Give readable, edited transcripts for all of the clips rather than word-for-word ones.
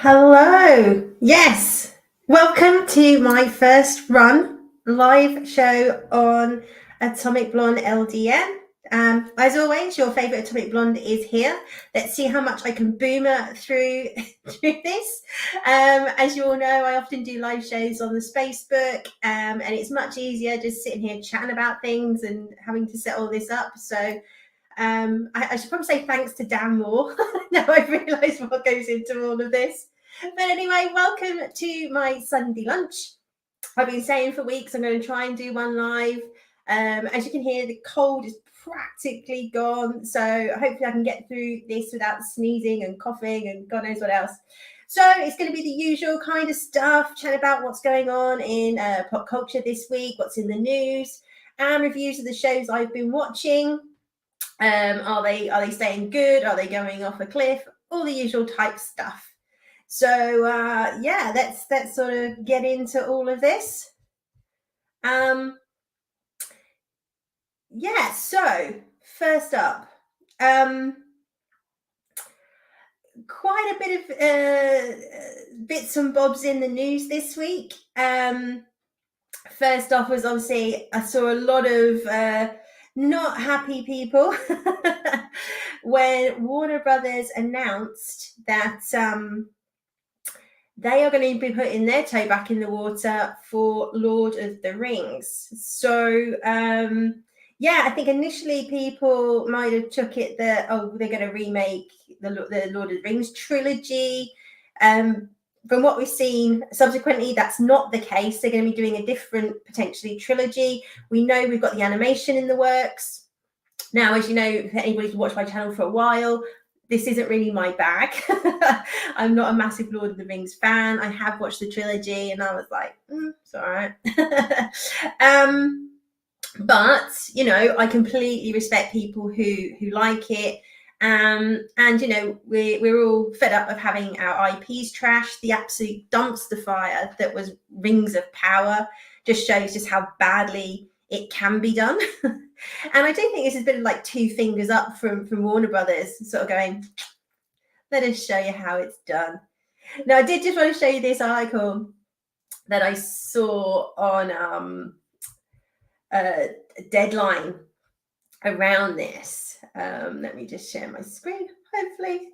Hello. Yes. Welcome to my first run live show on Atomic Blonde LDN. As always, your favorite Atomic Blonde is here. Let's see how much I can boomer through this. As you all know, I often do live shows on the Spacebook, and it's much easier just sitting here chatting about things and having to set all this up. So I should probably say thanks to Dan Moore. Now I've realised what goes into all of this. But anyway, welcome to my Sunday lunch. I've been saying for weeks I'm going to try and do one live. As you can hear, the cold is practically gone. So hopefully I can get through this without sneezing and coughing and God knows what else. So it's going to be the usual kind of stuff, chat about what's going on in pop culture this week, what's in the news, and reviews of the shows I've been watching. Are they staying good? Are they going off a cliff? All the usual type stuff. So yeah, let's sort of get into all of this. Yeah, so first up, quite a bit of bits and bobs in the news this week. First off was obviously I saw a lot of not happy people when Warner Brothers announced that they are going to be putting their toe back in the water for Lord of the Rings. So yeah, I think initially people might have took it that they're going to remake the Lord of the Rings trilogy. From what we've seen subsequently, that's not the case. They're going to be doing a different, potentially, trilogy. We know we've got the animation in the works. Now, as you know, if anybody's watched my channel for a while, this isn't really my bag. I'm not a massive Lord of the Rings fan. I have watched the trilogy and I was like, it's all right. But, you know, I completely respect people who like it. And you know, we're all fed up of having our IPs trashed. The absolute dumpster fire that was Rings of Power just shows just how badly it can be done. And I do think this has been like two fingers up from Warner Brothers, sort of going, let us show you how it's done. Now, I did just want to show you this article that I saw on Deadline around this. Let me just share my screen, hopefully.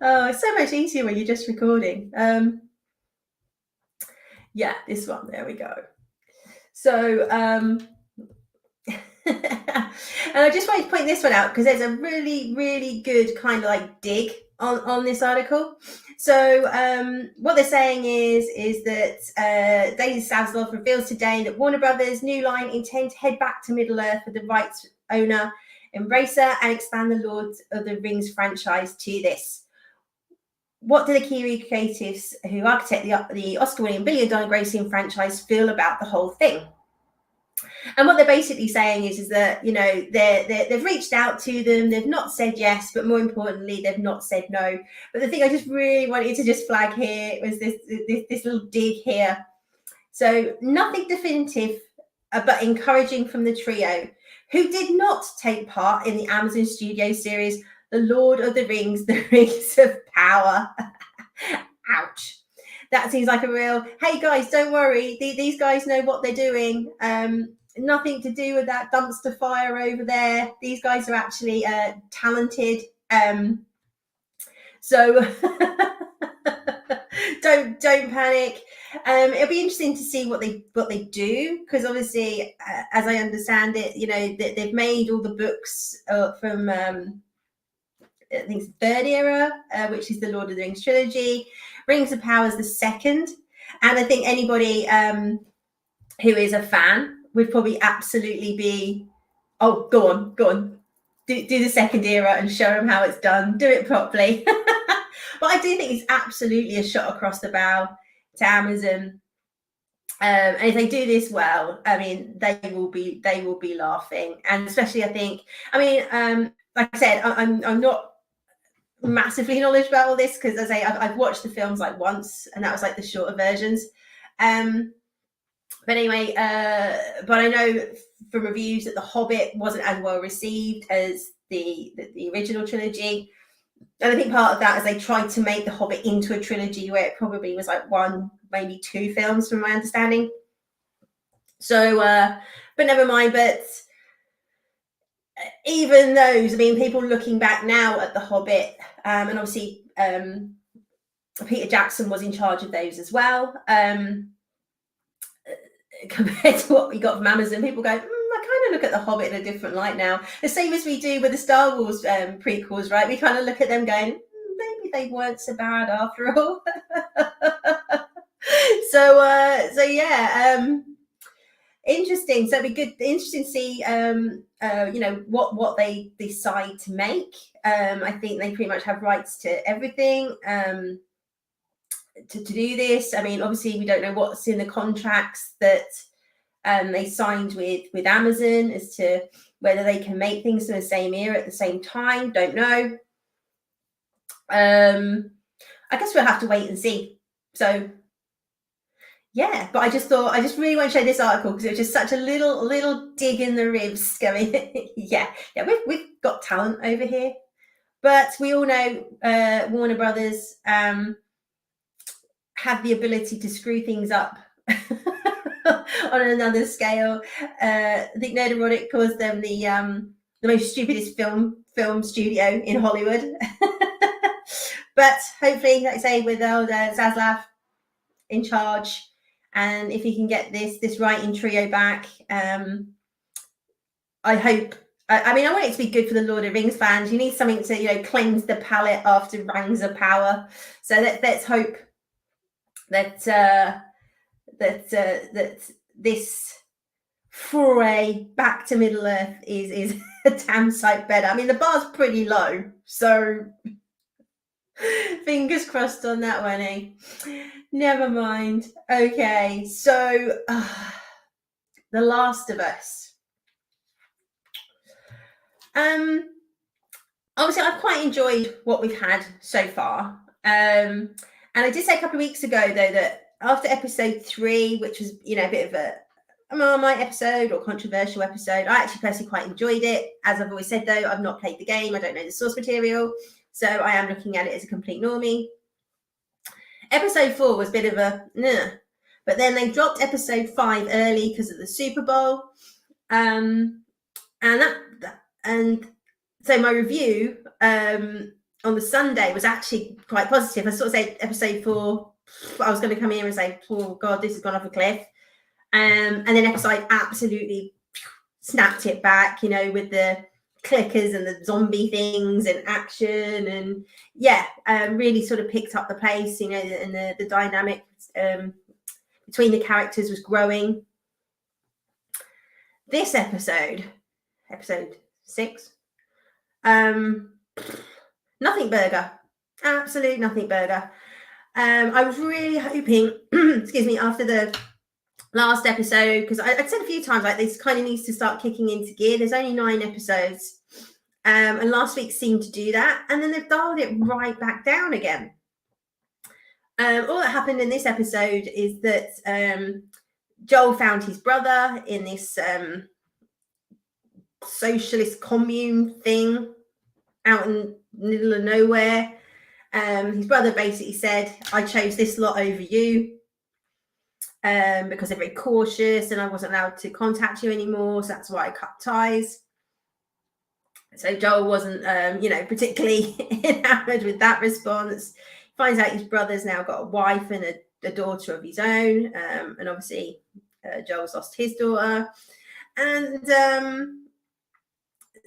Oh, it's so much easier when you're just recording. Yeah, this one, there we go. So, and I just wanted to point this one out because there's a really, really good kind of like dig on this article. So what they're saying is that David Zaslav reveals today that Warner Brothers' New Line intend to head back to Middle-earth with the rights owner Embracer and expand the Lord of the Rings franchise to this. What do the Kiwi creatives who architect the Oscar-winning billion-dollar grossing franchise feel about the whole thing? And what they're basically saying is that, you know, they've reached out to them, they've not said yes, but more importantly, they've not said no. But the thing I just really wanted to just flag here was this little dig here. So nothing definitive, but encouraging from the trio, who did not take part in the Amazon Studio series, The Lord of the Rings, The Rings of Power. Ouch. That seems like a real, hey guys, don't worry, these guys know what they're doing. Nothing to do with that dumpster fire over there. These guys are actually talented. So don't panic. It'll be interesting to see what they do, because obviously, as I understand it, you know, they've made all the books from I think it's the third era, which is the Lord of the Rings trilogy. Rings of Power is the second, and I think anybody who is a fan would probably absolutely be, oh, go on, do the second era and show them how it's done, do it properly. But I do think it's absolutely a shot across the bow to Amazon. And if they do this well, I mean, they will be laughing, and especially I think, I mean, like I said, I'm not massively knowledgeable about all this because, as I say, I've watched the films like once, and that was like the shorter versions. But anyway, but I know from reviews that The Hobbit wasn't as well received as the original trilogy. And I think part of that is they tried to make The Hobbit into a trilogy where it probably was like 1, maybe 2 films, from my understanding. So, but never mind. But even those, I mean, people looking back now at The Hobbit, and obviously Peter Jackson was in charge of those as well. Compared to what we got from Amazon, people go, I kind of look at The Hobbit in a different light now. The same as we do with the Star Wars prequels, right? We kind of look at them going, maybe they weren't so bad after all. So yeah, interesting. So it'd be interesting to see, what they decide to make. I think they pretty much have rights to everything. To do this, I mean, obviously we don't know what's in the contracts that they signed with Amazon as to whether they can make things in the same era at the same time. Don't know. I guess we'll have to wait and see. So yeah, but I just really want to show this article because it was just such a little dig in the ribs going. yeah, we've got talent over here, but we all know Warner Brothers have the ability to screw things up on another scale. I think Nerdrotic calls them the most stupidest film studio in Hollywood. But hopefully, like I say, with old Zaslav in charge, and if he can get this writing trio back, I hope. I mean, I want it to be good for the Lord of the Rings fans. You need something to cleanse the palate after Rings of Power. So let's hope that this foray back to Middle Earth is a damn sight better. I mean, the bar's pretty low, so fingers crossed on that one, eh? Never mind. Okay, so The Last of Us. Obviously, I've quite enjoyed what we've had so far. And I did say a couple of weeks ago, though, that after episode 3, which was, a bit of a Marmite episode or controversial episode, I actually personally quite enjoyed it. As I've always said, though, I've not played the game. I don't know the source material. So I am looking at it as a complete normie. Episode 4 was a bit of a but then they dropped episode 5 early because of the Super Bowl. And so my review on the Sunday was actually quite positive. I sort of said episode 4, I was going to come here and say, oh God, this has gone off a cliff. And then episode absolutely snapped it back, with the clickers and the zombie things and action, and really sort of picked up the pace, and the dynamic between the characters was growing. This episode 6, nothing burger, absolute nothing burger. I was really hoping, excuse me, after the last episode, because I'd said a few times, like, this kind of needs to start kicking into gear. There's only 9 episodes, and last week seemed to do that, and then they've dialed it right back down again. All that happened in this episode is that Joel found his brother in this socialist commune thing out in the middle of nowhere. His brother basically said, I chose this lot over you because they're very cautious and I wasn't allowed to contact you anymore, so that's why I cut ties. So Joel wasn't particularly enamored with that response. Finds out his brother's now got a wife and a daughter of his own, and obviously Joel's lost his daughter. And then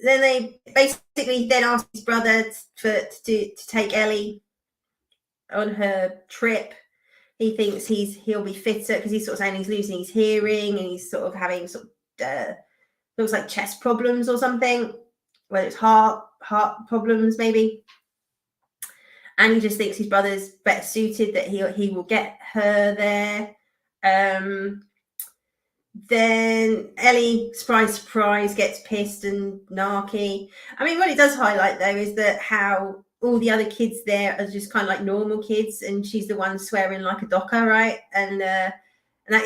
they basically then asked his brother to take Ellie on her trip. He thinks he'll be fitter because he's sort of saying he's losing his hearing and he's sort of having looks like chest problems or something, whether it's heart problems maybe. And he just thinks his brother's better suited, that he will get her there. Then Ellie, surprise, gets pissed and narky. I mean, what it does highlight, though, is that how all the other kids there are just kind of like normal kids, and she's the one swearing like a docker, right? And that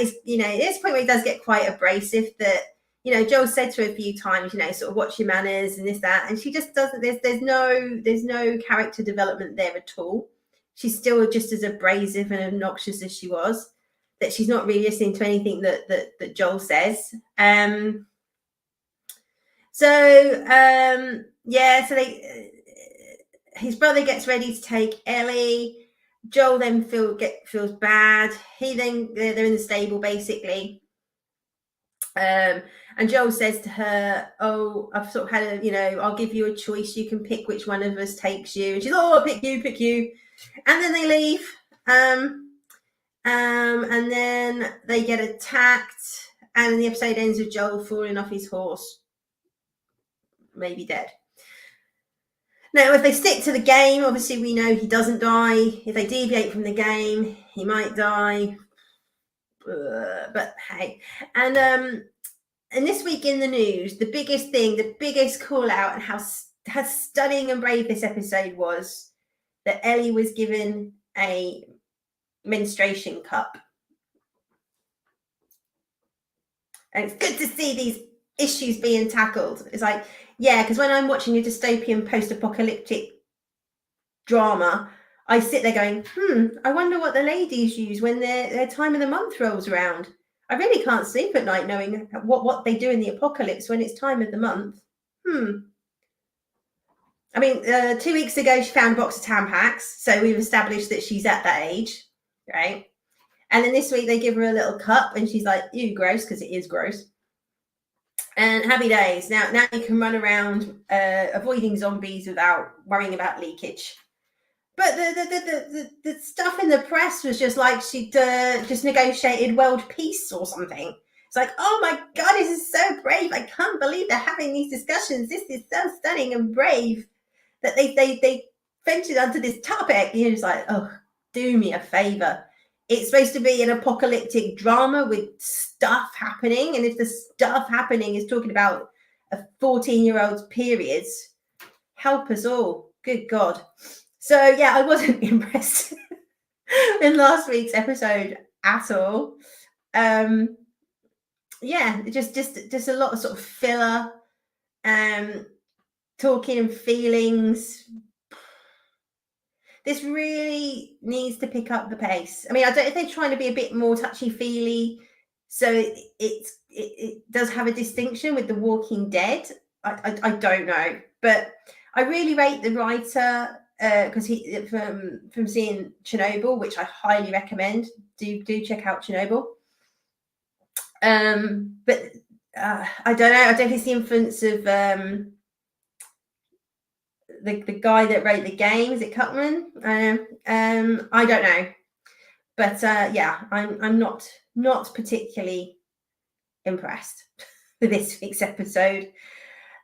is, there's a point where it does get quite abrasive, that Joel said to her a few times, sort of watch your manners and this, that, and she just doesn't. There's no character development there at all. She's still just as abrasive and obnoxious as she was. That she's not really listening to anything that Joel says. So his brother gets ready to take Ellie. Joel then feels bad. They're in the stable basically. And Joel says to her, "Oh, I've sort of had I'll give you a choice. You can pick which one of us takes you." And she's, "Oh, I'll pick you." And then they leave. And then they get attacked, and the episode ends with Joel falling off his horse, maybe dead. Now, if they stick to the game, obviously we know he doesn't die. If they deviate from the game, he might die. But hey, and this week in the news, the biggest call out, and how stunning and brave this episode was, that Ellie was given a menstruation cup. And it's good to see these issues being tackled. It's like, yeah, because when I'm watching a dystopian post-apocalyptic drama, I sit there going, I wonder what the ladies use when their time of the month rolls around. I really can't sleep at night knowing what they do in the apocalypse when it's time of the month. I mean, 2 weeks ago, she found a box of Tampax, so we've established that she's at that age, right? And then this week, they give her a little cup, and she's like, ew, gross, because it is gross. And happy days. Now you can run around avoiding zombies without worrying about leakage. But the stuff in the press was just like she'd just negotiated world peace or something. It's like, oh my God, this is so brave. I can't believe they're having these discussions. This is so stunning and brave that they ventured onto this topic. You're just like, oh, do me a favor. It's supposed to be an apocalyptic drama with stuff happening. And if the stuff happening is talking about a 14-year-old's periods, help us all. Good God. So, yeah, I wasn't impressed in last week's episode at all. Yeah, just a lot of sort of filler, talking and feelings. This really needs to pick up the pace. I mean, I don't know if they're trying to be a bit more touchy-feely, so it does have a distinction with The Walking Dead. I don't know, but I really rate the writer because he from seeing Chernobyl, which I highly recommend. Do check out Chernobyl. But I don't know. I don't think it's the influence of the guy that wrote the game. Is it Cutman? I don't know, but yeah, I'm not particularly impressed with this week's episode.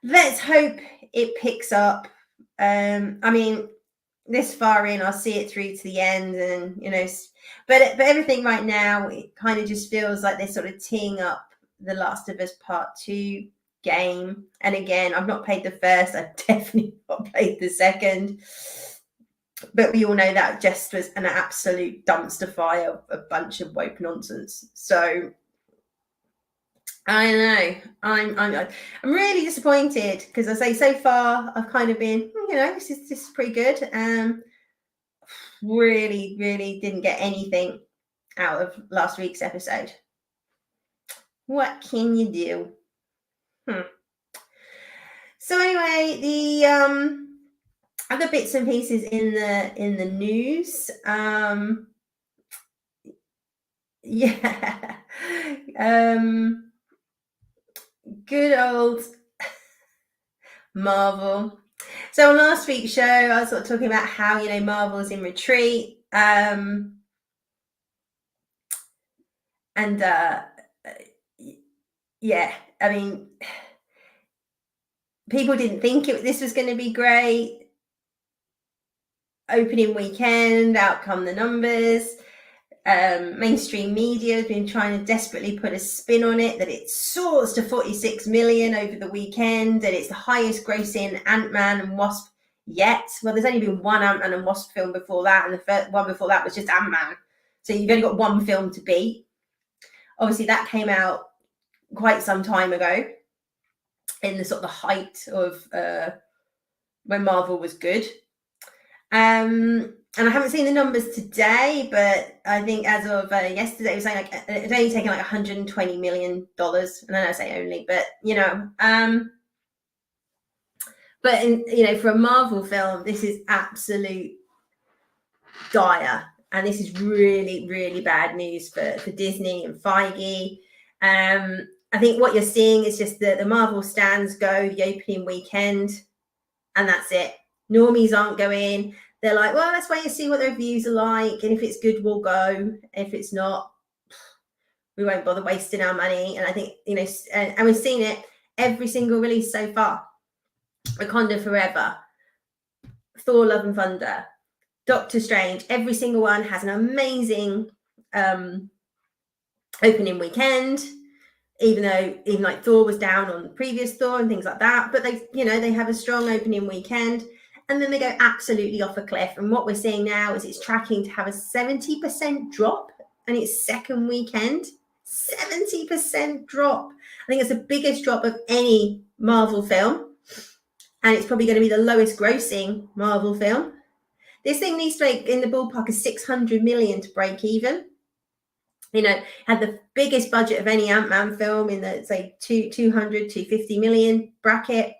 Let's hope it picks up. I mean, this far in, I'll see it through to the end, and but everything right now, it kind of just feels like they're sort of teeing up The Last of Us Part 2 game. And again, I've not played the first. I've definitely not played the second. But we all know that just was an absolute dumpster fire, a bunch of woke nonsense. So I know I'm really disappointed, because I say so far I've kind of been, this is pretty good. Really didn't get anything out of last week's episode. What can you do? So anyway, the other bits and pieces in the news. Good old Marvel. So on last week's show, I was sort of talking about how Marvel's in retreat. And yeah, I mean, people didn't think this was going to be great. Opening weekend, out come the numbers. Mainstream media has been trying to desperately put a spin on it, that it soars to 46 million over the weekend, and it's the highest grossing Ant-Man and Wasp yet. Well, there's only been one Ant-Man and Wasp film before that, and the first one before that was just Ant-Man. So you've only got one film to beat. Obviously, that came out quite some time ago, in the sort of the height of when Marvel was good. And I haven't seen the numbers today, but I think as of yesterday, it was saying like it's only taken like $120 million. And I know I say only, but but for a Marvel film, this is absolute dire, and this is really, really bad news for Disney and Feige. I think what you're seeing is just the Marvel stands go the opening weekend, and that's it. Normies aren't going. They're like, well, let's wait and see what the reviews are like, and if it's good, we'll go. If it's not, we won't bother wasting our money. And I think, and we've seen it every single release so far. Wakanda Forever, Thor Love and Thunder, Doctor Strange, every single one has an amazing opening weekend, even like Thor was down on the previous Thor and things like that, but they have a strong opening weekend, and then they go absolutely off a cliff. And what we're seeing now is it's tracking to have a 70% drop, and its second weekend, 70% drop. I think it's the biggest drop of any Marvel film, and it's probably going to be the lowest grossing Marvel film. This thing needs to make in the ballpark of 600 million to break even. Had the biggest budget of any Ant-Man film in the, say, 250 million bracket.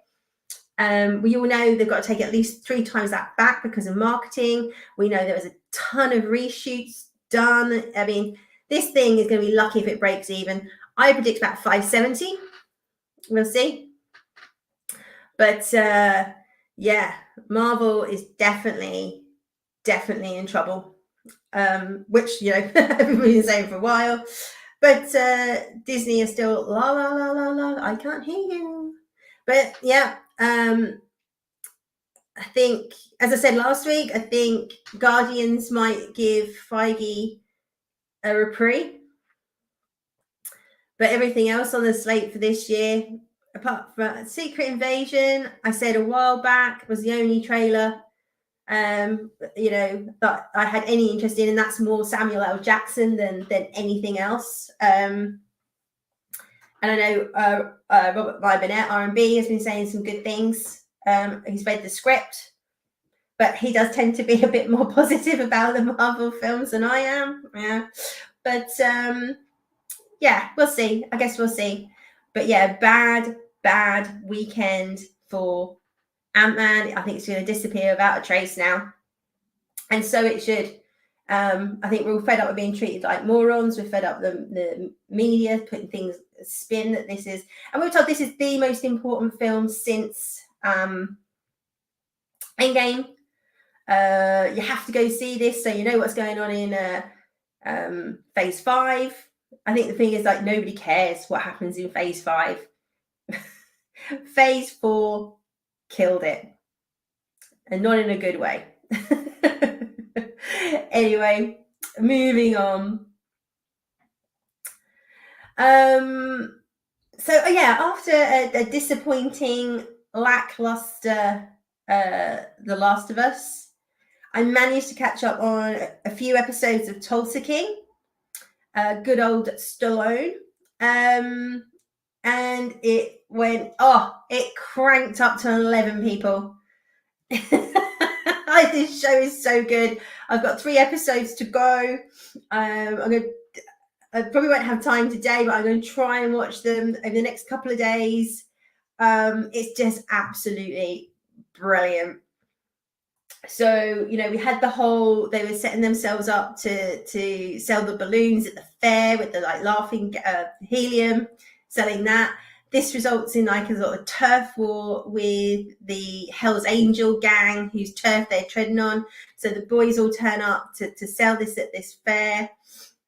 We all know they've got to take at least 3 times that back because of marketing. We know there was a ton of reshoots done. I mean, this thing is going to be lucky if it breaks even. I predict about 570. We'll see. But yeah, Marvel is definitely in trouble. Which everybody's been saying for a while, but Disney is still la la la la la. I can't hear you, but yeah, I think, as I said last week, I think Guardians might give Feige a reprieve, but everything else on the slate for this year, apart from Secret Invasion, I said a while back, was the only trailer that I had any interest in, and that's more Samuel L. Jackson than anything else. And I know Robert Robinette, R&B, has been saying some good things. He's read the script, but he does tend to be a bit more positive about the Marvel films than I am. Yeah, but yeah, we'll see. I guess we'll see. But yeah, bad weekend for Ant-Man. I think it's going to disappear without a trace now. And so it should. I think we're all fed up with being treated like morons. We're fed up the media putting things spin that this is. And we're told this is the most important film since Endgame. You have to go see this so you know what's going on in Phase 5. I think the thing is, like, nobody cares what happens in Phase 5. Phase 4 killed it. And not in a good way. Anyway, moving on. So yeah, after a disappointing, lackluster The Last of Us, I managed to catch up on a few episodes of Tulsa King, good old Stallone, and it went, it cranked up to 11 people. This show is so good. I've got 3 episodes to go. I probably won't have time today, but I'm going to try and watch them over the next couple of days. It's just absolutely brilliant. So, we had they were setting themselves up to sell the balloons at the fair with the laughing helium, selling that. This results in a sort of turf war with the Hells Angel gang, whose turf they're treading on. So the boys all turn up to sell this at this fair.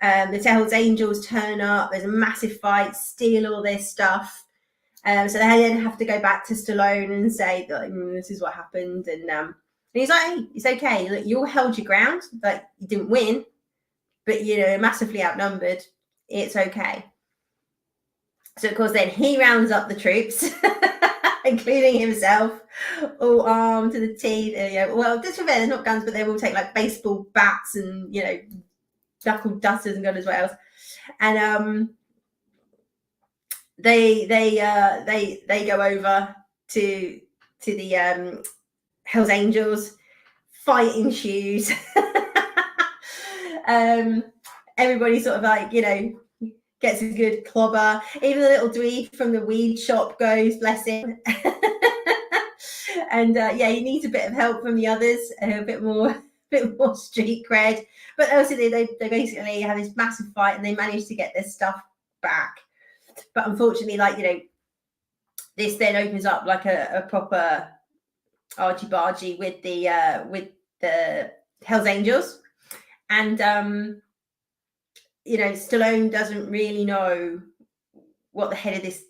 The Hells Angels turn up. There's a massive fight, steal all their stuff. So they then have to go back to Stallone and say, this is what happened. And he's like, hey, it's okay. Look, you all held your ground. Like, you didn't win, but massively outnumbered. It's okay. So, of course, then he rounds up the troops, including himself, all armed to the teeth. Well, just for they're not guns, but they will take baseball bats and, knuckle dusters and God knows what else. And they go over to the Hells Angels. Fighting shoes. Everybody sort of like, gets a good clobber. Even the little dweeb from the weed shop goes, bless him. And he needs a bit of help from the others, a bit more street cred. But also they basically have this massive fight and they manage to get their stuff back. But unfortunately, this then opens up like a proper argy-bargy with the Hells Angels. And Stallone doesn't really know what the head of this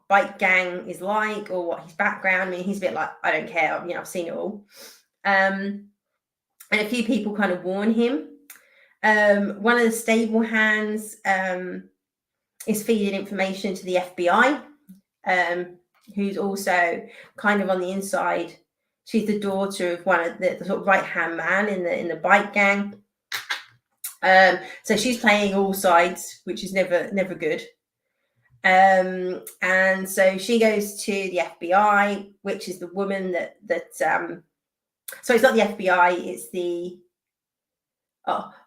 bike gang is like or what his background. I mean, he's a bit like, I don't care, I've seen it all. And a few people kind of warn him. One of the stable hands is feeding information to the FBI, who's also kind of on the inside. She's the daughter of one of the sort of right-hand man in the bike gang. So she's playing all sides, which is never good. And so she goes to the FBI, which is the woman that so it's not the FBI, it's the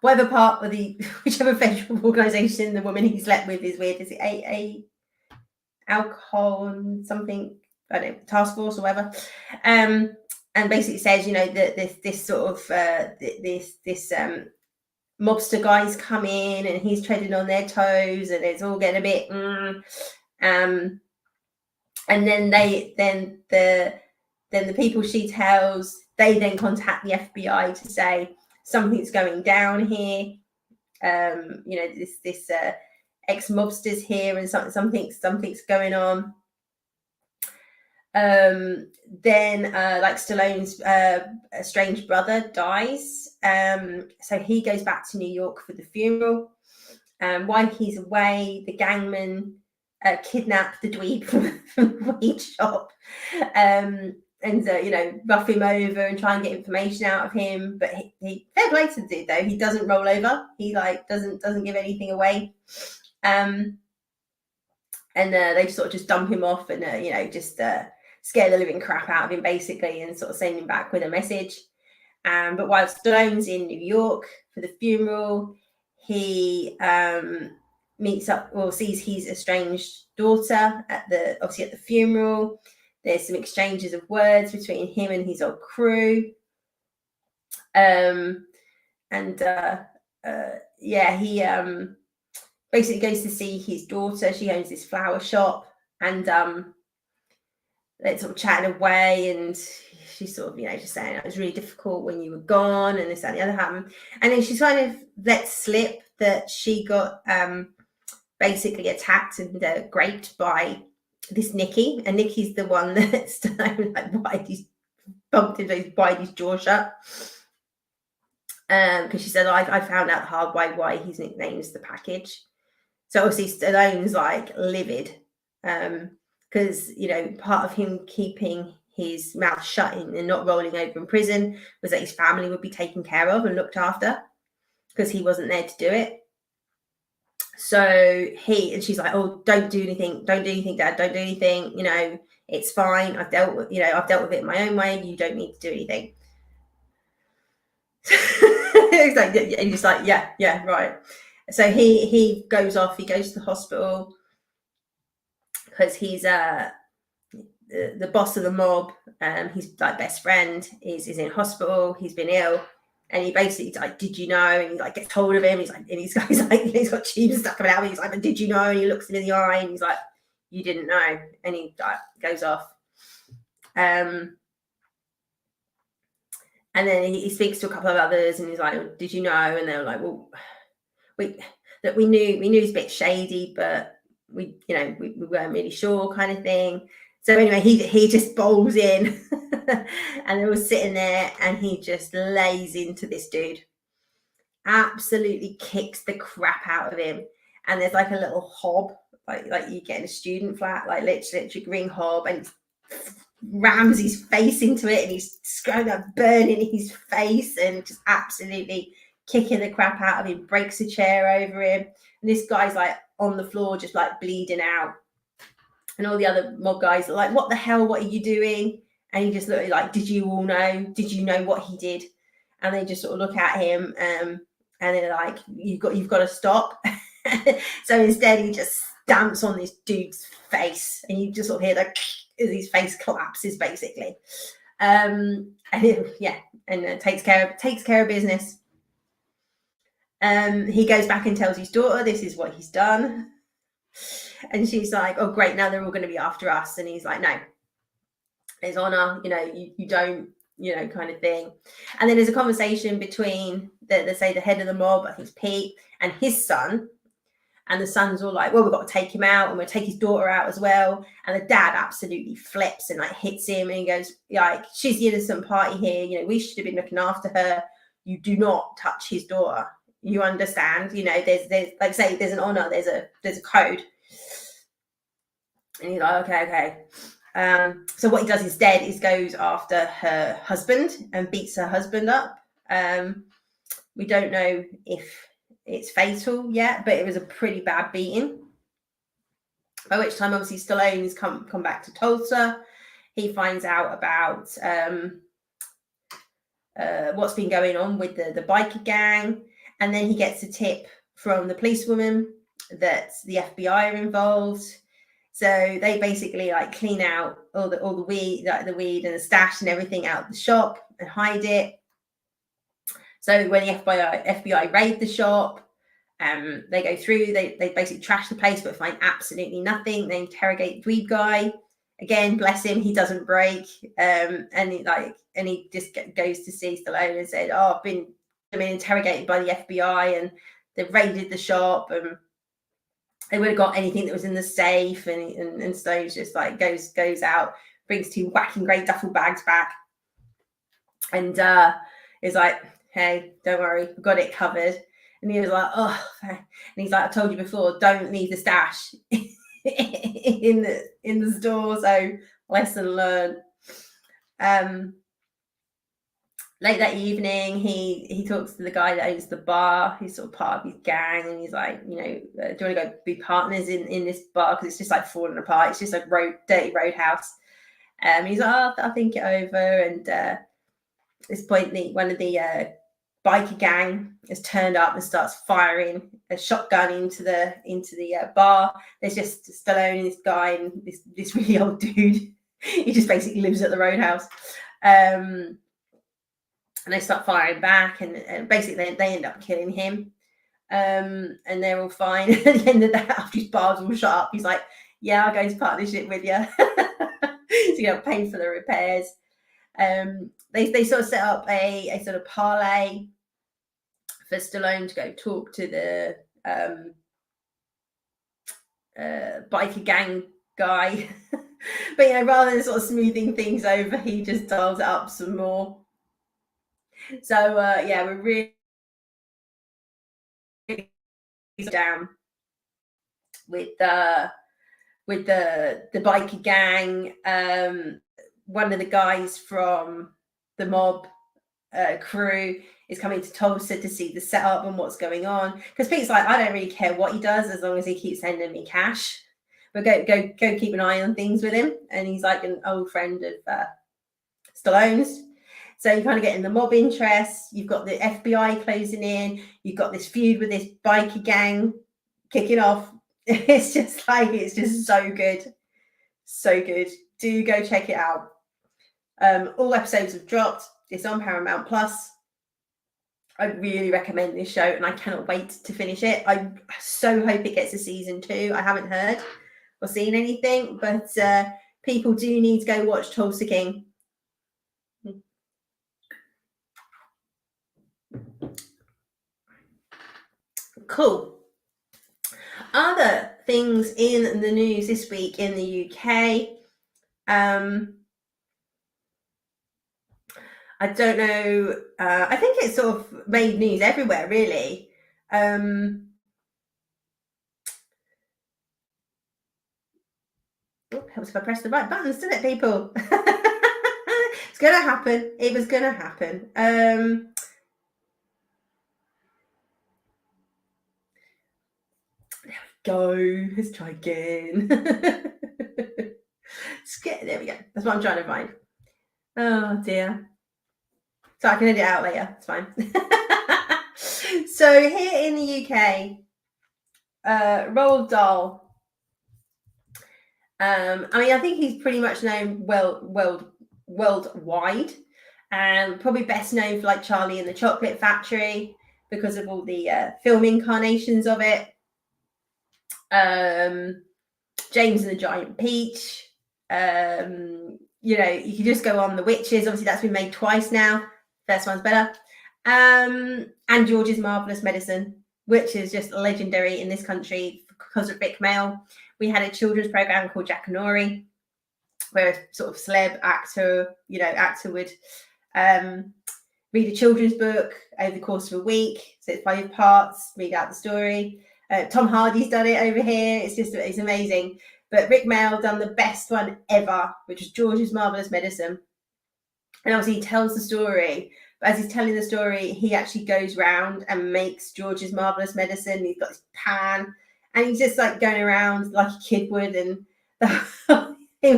whatever part of the whichever federal organization the woman he slept with is with. Is it a alcohol and something, I don't know, task force or whatever. And basically says, that this sort of this mobster guy's come in and he's treading on their toes and it's all getting a bit and then the people she tells, they then contact the FBI to say something's going down here. This ex-mobsters here and something's going on. Then Stallone's estranged brother dies, so he goes back to New York for the funeral. While he's away, the gangmen kidnap the dweeb from the weed shop, and rough him over and try and get information out of him. But he fair play to the dude though, he doesn't roll over. He doesn't give anything away. And they sort of just dump him off and scare the living crap out of him basically, and sort of send him back with a message. But while Stallone's in New York for the funeral, he sees his estranged daughter at the funeral. There's some exchanges of words between him and his old crew. He basically goes to see his daughter. She owns this flower shop, and they're sort of chatting away, and she's sort of, just saying it was really difficult when you were gone, and this, that, and the other happened. And then she kind of lets slip that she got basically attacked and raped by this Nikki, and Nikki's the one that's bumped his jaw shut. Because she said, I found out the hard way why his nickname's the Package. So obviously Stallone's livid, because part of him keeping his mouth shut and not rolling over in prison was that his family would be taken care of and looked after, because he wasn't there to do it. So she's like, oh, don't do anything, Dad, don't do anything, it's fine, I've dealt with it in my own way, you don't need to do anything. He's just like, yeah, right. So he goes off, he goes to the hospital, because he's the boss of the mob, his best friend is in hospital, he's been ill, and he basically did you know? And he gets hold of him, he's got tubes stuck coming out of him, he's like, but did you know? And he looks him in the eye and he's like, you didn't know, and he goes off. And then he speaks to a couple of others and he's like, well, did you know? And they were like, well, we knew he's a bit shady, but we weren't really sure, kind of thing. So anyway, he just bowls in and they were sitting there and he just lays into this dude. Absolutely kicks the crap out of him. And there's like a little hob, like you get in a student flat, like literally green hob, and rams his face into it, and he's screwing up, burning his face, and just absolutely kicking the crap out of him, breaks a chair over him, and this guy's on the floor just bleeding out. And all the other mob guys are like, what the hell, what are you doing? And he just looked like, did you all know? Did you know what he did? And they just sort of look at him, and they're like, you've got to stop. So instead he just stamps on this dude's face, and you just sort of hear like as his face collapses basically. And takes care of business. He goes back and tells his daughter this is what he's done. And she's like, oh great, now they're all going to be after us. And he's like, no, it's honor, you don't, kind of thing. And then there's a conversation between the head of the mob, I think it's Pete, and his son. And the son's all like, well, we've got to take him out, and we'll take his daughter out as well. And the dad absolutely flips and like hits him, and he goes, like, she's the innocent party here. We should have been looking after her. You do not touch his daughter. You understand? There's like say there's an honor, there's a code. And he's like, okay. So what he does instead is goes after her husband and beats her husband up. We don't know if it's fatal yet, but it was a pretty bad beating. By which time, obviously, Stallone's come back to Tulsa. He finds out about what's been going on with the biker gang, and then he gets a tip from the policewoman that the FBI are involved. So they basically like clean out all the weed, like the weed and the stash and everything out of the shop and hide it. So when the FBI raid the shop, they go through, they basically trash the place but find absolutely nothing. They interrogate the dweeb guy. Again, bless him, he doesn't break. And he just goes to see Stallone and said, oh, I've been interrogated by the FBI and they raided the shop and they would have got anything that was in the safe. And Stone's just like goes out, brings 2 whacking great duffel bags back, and is like, hey, don't worry, we've got it covered. And he was like, oh, and he's like, I told you before, don't leave the stash in the store. So lesson learned. Late that evening, he talks to the guy that owns the bar. He's sort of part of his gang, and he's like, do you want to go be partners in this bar? Because it's just like falling apart. It's just like dirty roadhouse. He's like, oh, I'll think it over. And at this point, one of the biker gang has turned up and starts firing a shotgun into the bar. There's just Stallone and this guy and this really old dude. He just basically lives at the roadhouse. And they start firing back, and basically they end up killing him. And they're all fine. At the end of that, after his bar's all shut up, he's like, yeah, I'll go into partnership with you. So you don't pay for the repairs. They sort of set up a sort of parlay for Stallone to go talk to the biker gang guy. But rather than sort of smoothing things over, he just dials it up some more. So we're really down with the biker gang. One of the guys from the mob crew is coming to Tulsa to see the setup and what's going on. Because Pete's like, I don't really care what he does as long as he keeps sending me cash. But go keep an eye on things with him. And he's like an old friend of Stallone's. So you kind of get in the mob interest. You've got the FBI closing in. You've got this feud with this biker gang kicking off. It's just so good. So good. Do go check it out. All episodes have dropped. It's on Paramount Plus. I really recommend this show, and I cannot wait to finish it. I so hope it gets a season 2. I haven't heard or seen anything, but people do need to go watch Tulsa King. Cool. Other things in the news this week in the UK. I don't know. I think it sort of made news everywhere, really. Helps if I press the right buttons, doesn't it, people? It's going to happen. It was going to happen. There we go. Let's try again. There we go. That's what I'm trying to find. Oh dear. So I can edit it out later. It's fine. So here in the UK, Roald Dahl. I mean, I think he's pretty much known worldwide, and probably best known for like Charlie and the Chocolate Factory because of all the film incarnations of it. James and the Giant Peach. You know, you can just go on The Witches. Obviously, that's been made twice now. First one's better. And George's Marvelous Medicine, which is just legendary in this country because of Rick Mayall. We had a children's program called Jackanory, where a sort of celeb actor would read a children's book over the course of a week. So it's 5 parts, read out the story. Tom Hardy's done it over here. It's amazing. But Rick Mayall done the best one ever, which is George's Marvelous Medicine. And obviously he tells the story. But as he's telling the story, he actually goes round and makes George's Marvelous Medicine. He's got his pan. And he's just like going around like a kid would. And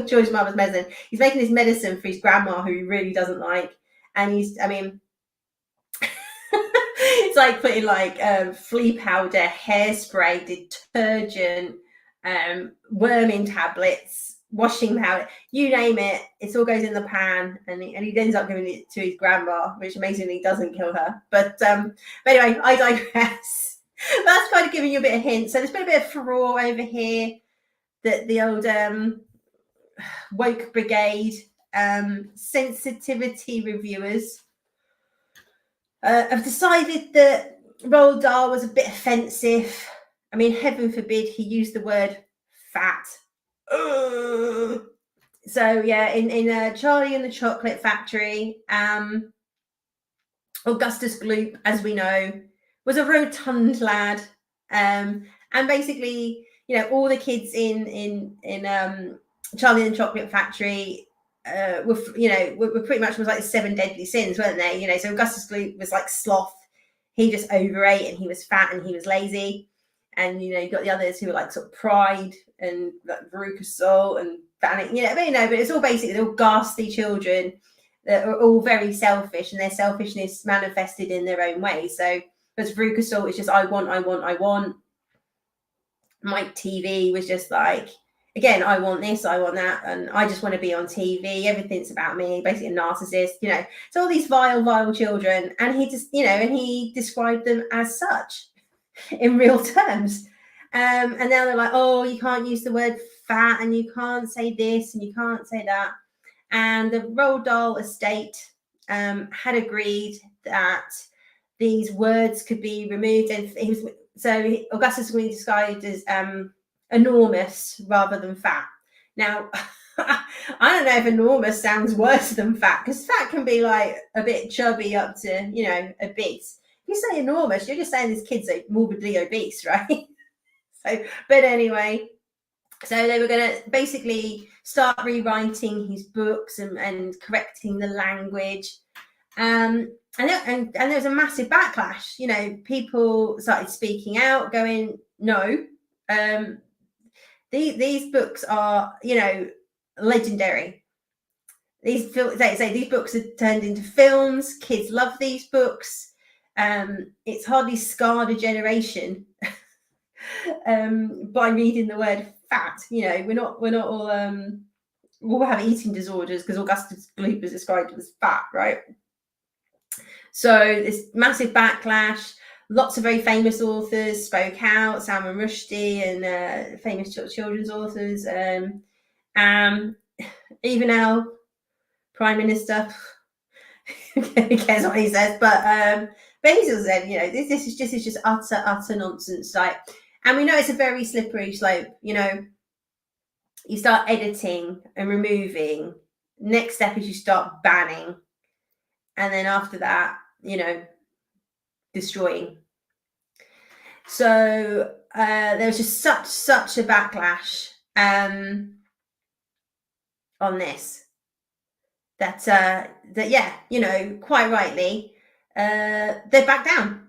George's Marvelous Medicine. He's making this medicine for his grandma, who he really doesn't like. And it's like putting like flea powder, hairspray, detergent, worming tablets, washing powder, you name it. It all goes in the pan, and he ends up giving it to his grandma, which amazingly doesn't kill her. But anyway, I digress. That's kind of giving you a bit of hint. So there's been a bit of furore over here that the old woke brigade, sensitivity reviewers have decided that Roald Dahl was a bit offensive. I mean, heaven forbid he used the word fat. So yeah, in Charlie and the Chocolate Factory, Augustus Gloop, as we know, was a rotund lad, and basically, you know, all the kids in Charlie and the Chocolate Factory were pretty much was like the 7 deadly sins, weren't they? You know, so Augustus Gloop was like sloth. He just overate, and he was fat, and he was lazy. And you know, you got the others who were like sort of pride and like Veruca Salt and Bannock, but it's all basically they're all ghastly children that are all very selfish, and their selfishness manifested in their own way. So because Veruca Salt is just I want. Mike TV was just like, again, I want this, I want that, and I just want to be on TV. Everything's about me, basically a narcissist, you know. So all these vile children, and he just, you know, and he described them as such in real terms. And now they're like, oh, you can't use the word fat, and you can't say this, and you can't say that. And the Roald Dahl estate had agreed that these words could be removed, and Augustus was described as enormous rather than fat. Now, I don't know if enormous sounds worse than fat, because fat can be like a bit chubby up to, you know, obese. If you say enormous, you're just saying this kid's like morbidly obese, right? So, but anyway, so they were going to basically start rewriting his books and correcting the language. And there was a massive backlash. You know, people started speaking out, going, no, these books are, you know, legendary. These books are turned into films. Kids love these books. It's hardly scarred a generation by reading the word fat. You know, we're not all we'll have eating disorders because Augustus Gloop is described as fat, right? So this massive backlash. Lots of very famous authors spoke out, Salman Rushdie and famous children's authors. Even our Prime Minister, who cares what he says, but Basil said, you know, this is just utter nonsense. Like, and we know it's a very slippery slope. You know, you start editing and removing. Next step is you start banning, and then after that, you know, destroying. So there was just such a backlash on this that yeah, you know, quite rightly, they back down,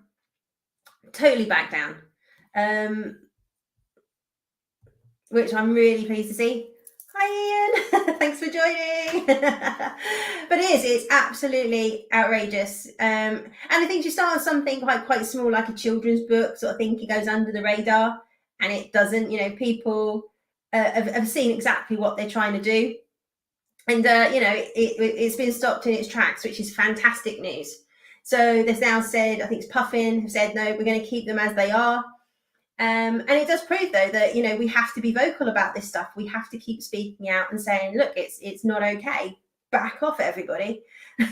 totally back down, which I'm really pleased to see. Hi Ian, thanks for joining. But it's absolutely outrageous. And I think you start on something quite small, like a children's book, sort of think it goes under the radar, and it doesn't. People have seen exactly what they're trying to do, and it's been stopped in its tracks, which is fantastic news. So they've now said, I think it's Puffin have said, no, we're going to keep them as they are. And it does prove, though, that we have to be vocal about this stuff. We have to keep speaking out and saying, look, it's not okay. Back off, everybody. As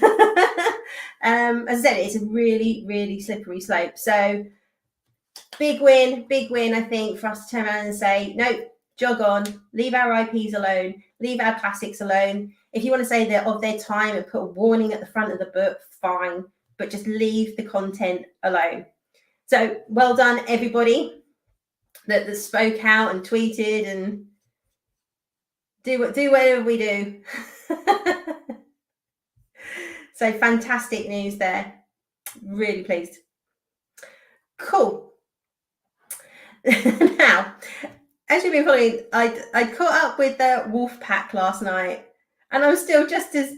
I said, it's a really, really slippery slope. So big win, I think, for us to turn around and say, no, jog on, leave our IPs alone, leave our classics alone. If you want to say they're of their time and put a warning at the front of the book, fine, but just leave the content alone. So well done, everybody that spoke out and tweeted and do whatever we do. So fantastic news there. Really pleased. Cool. Now, as you've been following, I caught up with the Wolfpack last night, and I was still just as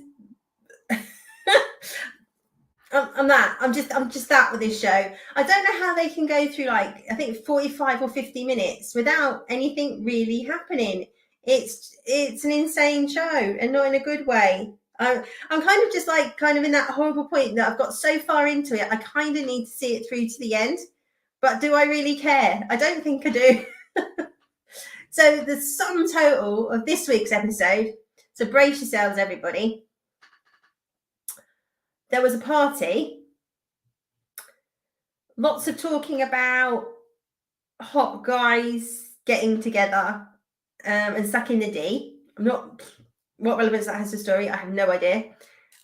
I'm just that with this show. I don't know how they can go through I think 45 or 50 minutes without anything really happening. It's an insane show, and not in a good way. I'm kind of just kind of in that horrible point that I've got so far into it, I kind of need to see it through to the end. But do I really care? I don't think I do. So the sum total of this week's episode, so brace yourselves, everybody. There was a party, lots of talking about hot guys getting together and sucking the D. What relevance that has to the story, I have no idea.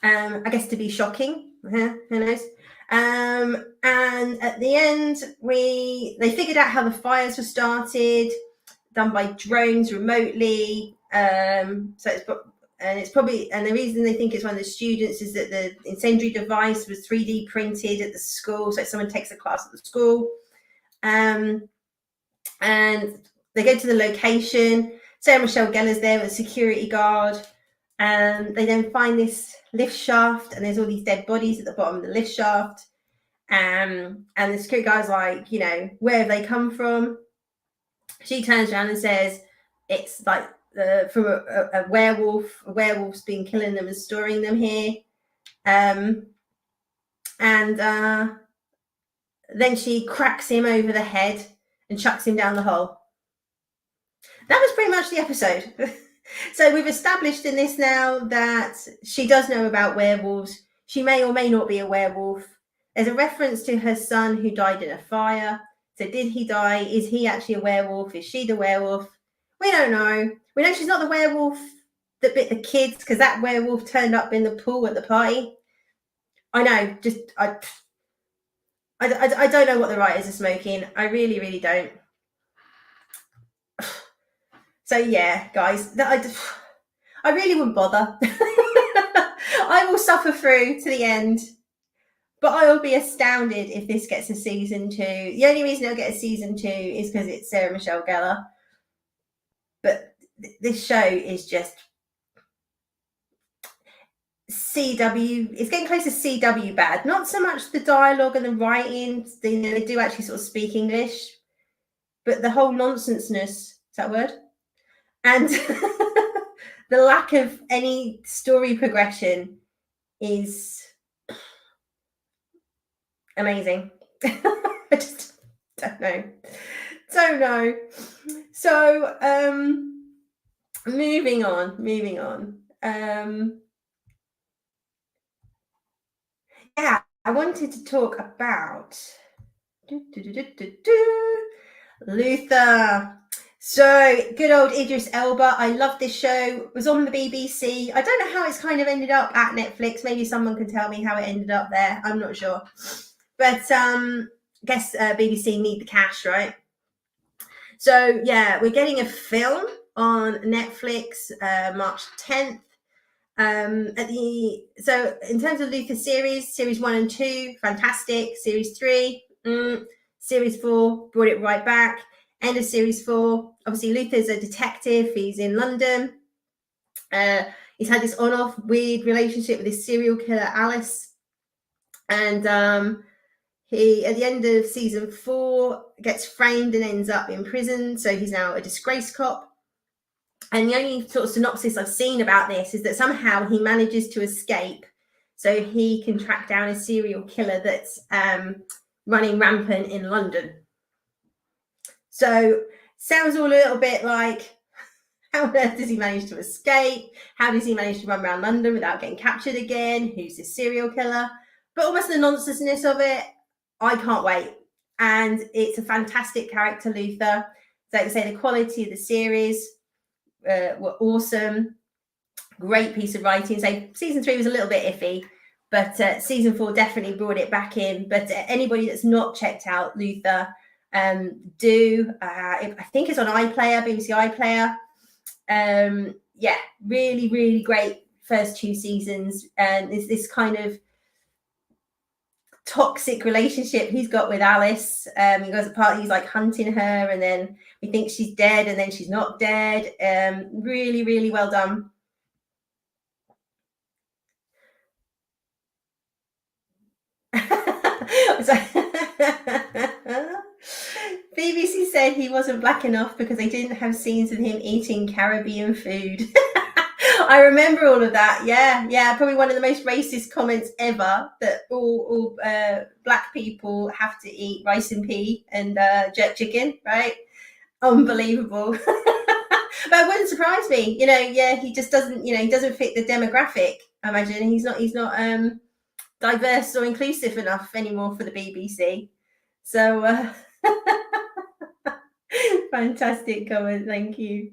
I guess to be shocking, who knows? And at the end, they figured out how the fires were started, done by drones remotely. It's probably, and the reason they think it's one of the students is that the incendiary device was 3D printed at the school. So someone takes a class at the school, and they go to the location. Sarah Michelle Gellar's there with a security guard, and they then find this lift shaft, and there's all these dead bodies at the bottom of the lift shaft. And the security guard's like, where have they come from? She turns around and says, it's like from a werewolf. A werewolf's been killing them and storing them here. And then she cracks him over the head and chucks him down the hole. That was pretty much the episode. So we've established in this now that she does know about werewolves. She may or may not be a werewolf. There's a reference to her son who died in a fire. So did he die? Is he actually a werewolf? Is she the werewolf? We don't know. We know she's not the werewolf that bit the kids, because that werewolf turned up in the pool at the party. I know. I don't know what the writers are smoking. I really, really don't. So yeah, guys, I really wouldn't bother. I will suffer through to the end, but I will be astounded if this gets a season 2. The only reason it'll get a season 2 is because it's Sarah Michelle Gellar. But this show is just CW. It's getting close to CW bad. Not so much the dialogue and the writing. They do actually sort of speak English, but the whole nonsenseness, is that a word? And the lack of any story progression is amazing. I just don't know. So moving on. Yeah, I wanted to talk about Luther. So good old Idris Elba. I love this show. It was on the BBC. I don't know how it's kind of ended up at Netflix. Maybe someone can tell me how it ended up there. I'm not sure. But I guess BBC need the cash, right? So yeah, we're getting a film on Netflix March 10th. So in terms of Luther series 1 and 2, fantastic. Series 3, series 4 brought it right back. End of series 4. Obviously, Luther's a detective. He's in London. He's had this on-off weird relationship with this serial killer, Alice. And he, at the end of season 4, gets framed and ends up in prison. So he's now a disgraced cop. And the only sort of synopsis I've seen about this is that somehow he manages to escape so he can track down a serial killer that's running rampant in London. So sounds all a little bit like, how on earth does he manage to escape? How does he manage to run around London without getting captured again? Who's this serial killer? But almost the nonsenseness of it, I can't wait. And it's a fantastic character, Luther. Like I say, the quality of the series were awesome. Great piece of writing. So season 3 was a little bit iffy, but season 4 definitely brought it back in. But anybody that's not checked out Luther, do. I think it's on iPlayer, BBC iPlayer. Yeah, really, really great first 2 seasons. And it's this kind of toxic relationship he's got with Alice. He goes apart, he's like hunting her, and then we think she's dead, and then she's not dead. Really, really well done. BBC said he wasn't black enough because they didn't have scenes of him eating Caribbean food. I remember all of that. Yeah. Probably one of the most racist comments ever, that all black people have to eat rice and pea and jerk chicken, right? Unbelievable. But it wouldn't surprise me. He just doesn't, he doesn't fit the demographic. I imagine he's not diverse or inclusive enough anymore for the BBC. So fantastic comment, thank you.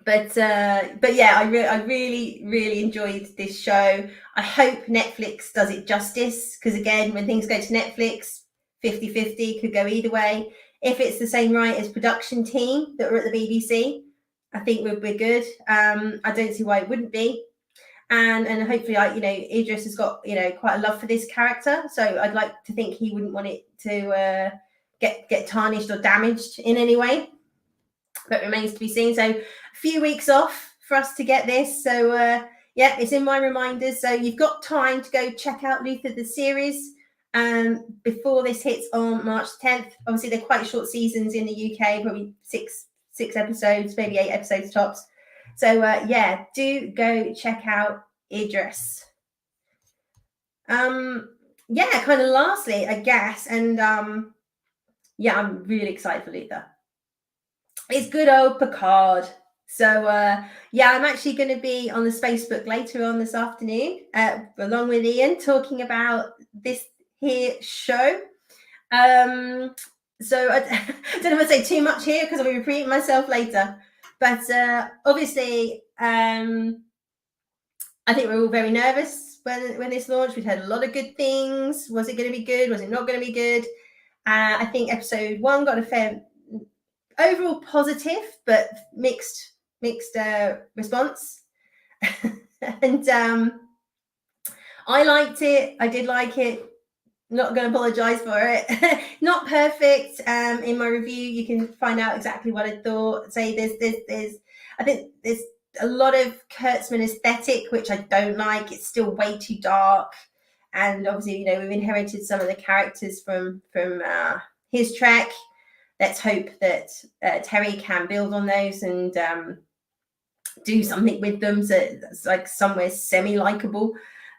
But yeah, I really, really enjoyed this show. I hope Netflix does it justice, because again, when things go to Netflix, 50-50, could go either way. If it's the same writers, production team that were at the BBC, I think we're good. I don't see why it wouldn't be. And hopefully, Idris has got quite a love for this character, so I'd like to think he wouldn't want it to get tarnished or damaged in any way. But remains to be seen. So a few weeks off for us to get this. So yeah, it's in my reminders. So you've got time to go check out Luther the series before this hits on March 10th. Obviously, they're quite short seasons in the UK, probably six episodes, maybe 8 episodes tops. So yeah, do go check out Idris. Yeah, kind of lastly, I guess, and yeah, I'm really excited for Luther. It's good old Picard. So yeah, I'm actually going to be on the Facebook later on this afternoon, along with Ian, talking about this here show. So I don't know if I say too much here because I'll be repeating myself later. But obviously, I think we're all very nervous when this launched. We'd heard a lot of good things. Was it going to be good? Was it not going to be good? I think episode 1 got a fair overall positive, but mixed response. And I liked it. I did like it. Not going to apologize for it. Not perfect. In my review, you can find out exactly what I thought. Say I think there's a lot of Kurtzman aesthetic, which I don't like. It's still way too dark. And obviously, we've inherited some of the characters from his Trek. Let's hope that Terry can build on those and do something with them, so it's like somewhere semi-likable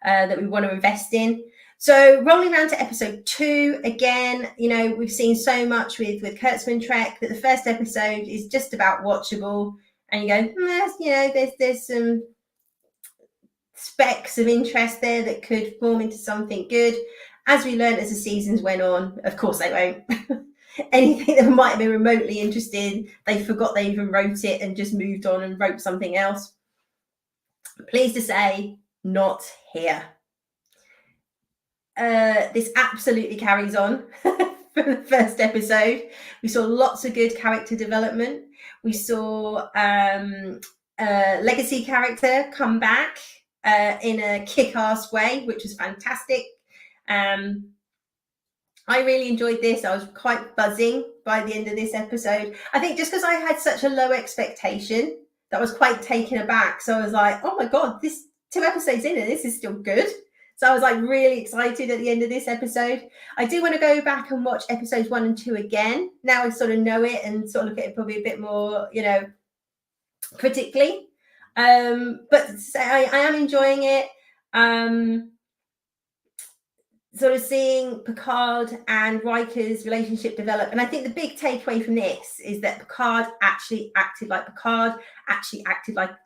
that we want to invest in. So rolling around to episode 2, again, we've seen so much with Kurtzman Trek that the first episode is just about watchable, and you go, there's some specks of interest there that could form into something good. As we learned as the seasons went on, of course they won't. Anything that might have been remotely interesting, they forgot they even wrote it and just moved on and wrote something else. Pleased to say, not here. This absolutely carries on from the first episode. We saw lots of good character development. We saw a legacy character come back in a kick-ass way, which was fantastic. I really enjoyed this. I was quite buzzing by the end of this episode. I think just because I had such a low expectation that I was quite taken aback. So I was like, oh my God, this 2 episodes in and this is still good. So I was like really excited at the end of this episode. I do want to go back and watch episodes 1 and 2 again. Now I sort of know it and sort of look at it probably a bit more, critically. But I am enjoying it. Sort of seeing Picard and Riker's relationship develop. And I think the big takeaway from this is that Picard actually acted like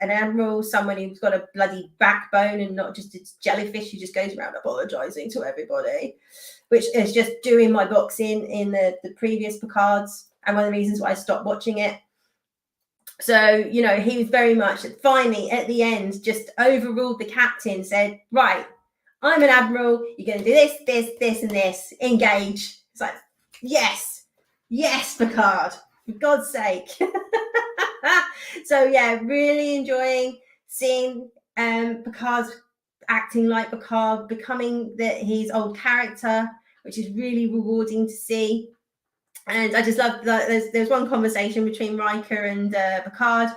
an admiral, someone who's got a bloody backbone and not just a jellyfish who just goes around apologizing to everybody, which is just doing my box in the previous Picards, and one of the reasons why I stopped watching it. So, he was very much, finally, at the end, just overruled the captain, said, right, I'm an admiral, you're going to do this, this, this, and this, engage. It's like, yes, Picard, for God's sake. So, yeah, really enjoying seeing Picard acting like Picard, becoming his old character, which is really rewarding to see. And I just love that there's one conversation between Riker and Picard,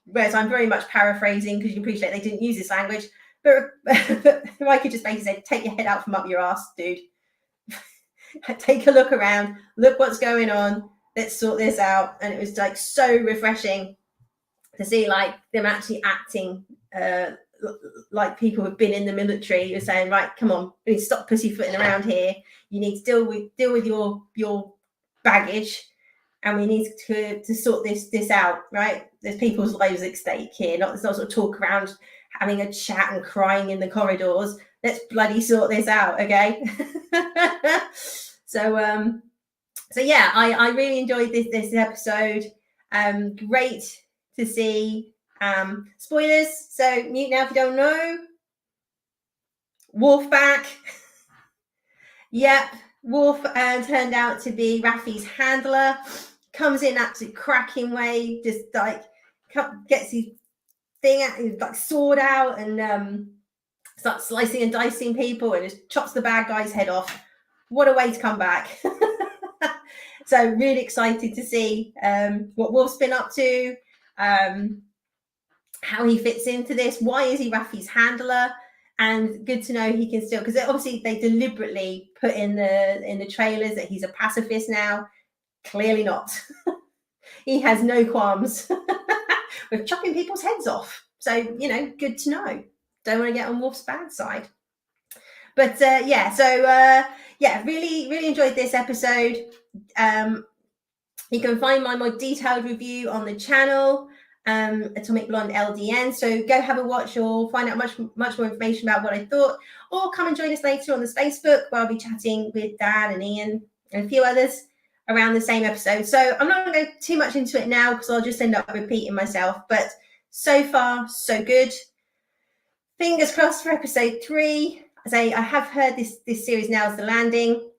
whereas I'm very much paraphrasing because you can appreciate they didn't use this language. But Riker just basically said, take your head out from up your ass, dude. Take a look around, look what's going on, let's sort this out. And it was like so refreshing to see like them actually acting like people who've been in the military. You're saying, right, come on, we need to stop pussyfooting around here. You need to deal with your baggage, and we need to sort this out, right? There's people's lives at stake here. It's not sort of talk around having a chat and crying in the corridors. Let's bloody sort this out, okay? So yeah, I really enjoyed this episode. Great to see. Spoilers, so mute now if you don't know. Worf back. Yep, Worf turned out to be Raffi's handler. Comes in absolute cracking way, just like gets his thing out, his like sword out, and starts slicing and dicing people, and just chops the bad guy's head off. What a way to come back! So really excited to see what Worf's been up to, how he fits into this. Why is he Raffi's handler? And good to know he can still, because obviously they deliberately put in the trailers that he's a pacifist now. Clearly not. He has no qualms with chopping people's heads off. So, good to know. Don't want to get on Worf's bad side. But really, really enjoyed this episode. You can find my more detailed review on the channel, Atomic Blonde LDN. So go have a watch or find out much more information about what I thought, or come and join us later on this Facebook where I'll be chatting with Dan and Ian and a few others around the same episode. So I'm not going to go too much into it now because I'll just end up repeating myself. But so far, so good. Fingers crossed for episode 3. I say I have heard this series now is The Landing.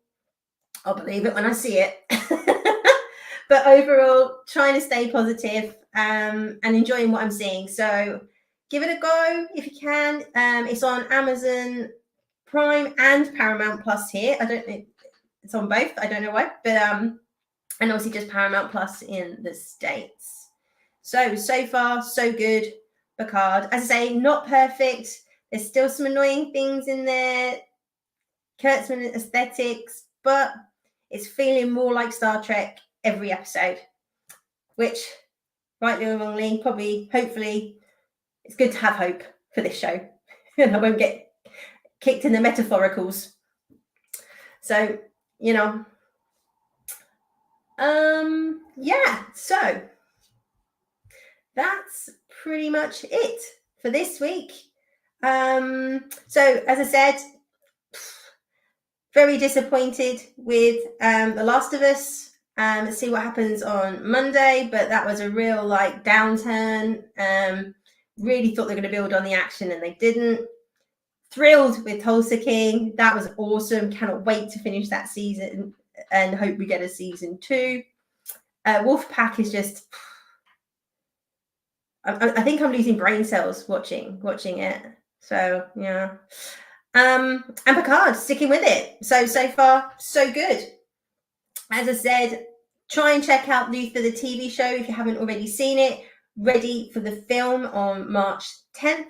I'll believe it when I see it. But overall, trying to stay positive and enjoying what I'm seeing. So give it a go if you can. It's on Amazon Prime and Paramount Plus here. I don't know. It's on both. I don't know why. But and obviously just Paramount Plus in the States. So far, so good. Picard. As I say, not perfect. There's still some annoying things in there. Kurtzman aesthetics. But it's feeling more like Star Trek every episode, which, rightly or wrongly, hopefully, it's good to have hope for this show. And I won't get kicked in the metaphoricals. So, so that's pretty much it for this week. So, as I said, very disappointed with The Last of Us. Let's see what happens on Monday, but that was a real downturn. Really thought they were going to build on the action and they didn't. Thrilled with Tulsa King. That was awesome. Cannot wait to finish that season and hope we get a season 2. Wolfpack is just... I think I'm losing brain cells watching it. So, yeah. And Picard, sticking with it. So far, so good. As I said, Try and check out Luther the TV show if you haven't already seen it. Ready for the film on March 10th.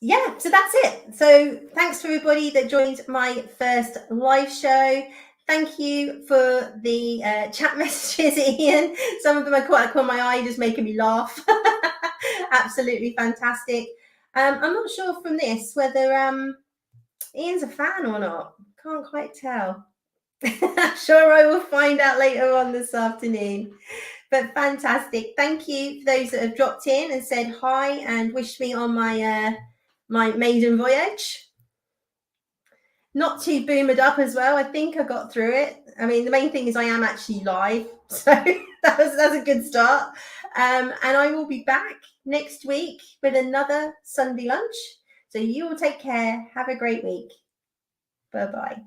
Yeah, so that's it. So thanks to everybody that joined my first live show. Thank you for the chat messages, Ian. Some of them I quite caught my eye, just making me laugh. Absolutely fantastic. I'm not sure from this whether Ian's a fan or not. Can't quite tell. I'm sure I will find out later on this afternoon. But fantastic. Thank you for those that have dropped in and said hi and wished me on my my maiden voyage. Not too boomered up as well. I think I got through it. I mean, the main thing is I am actually live, so that's a good start. And I will be back next week with another Sunday lunch. So you all take care. Have a great week. Bye-bye.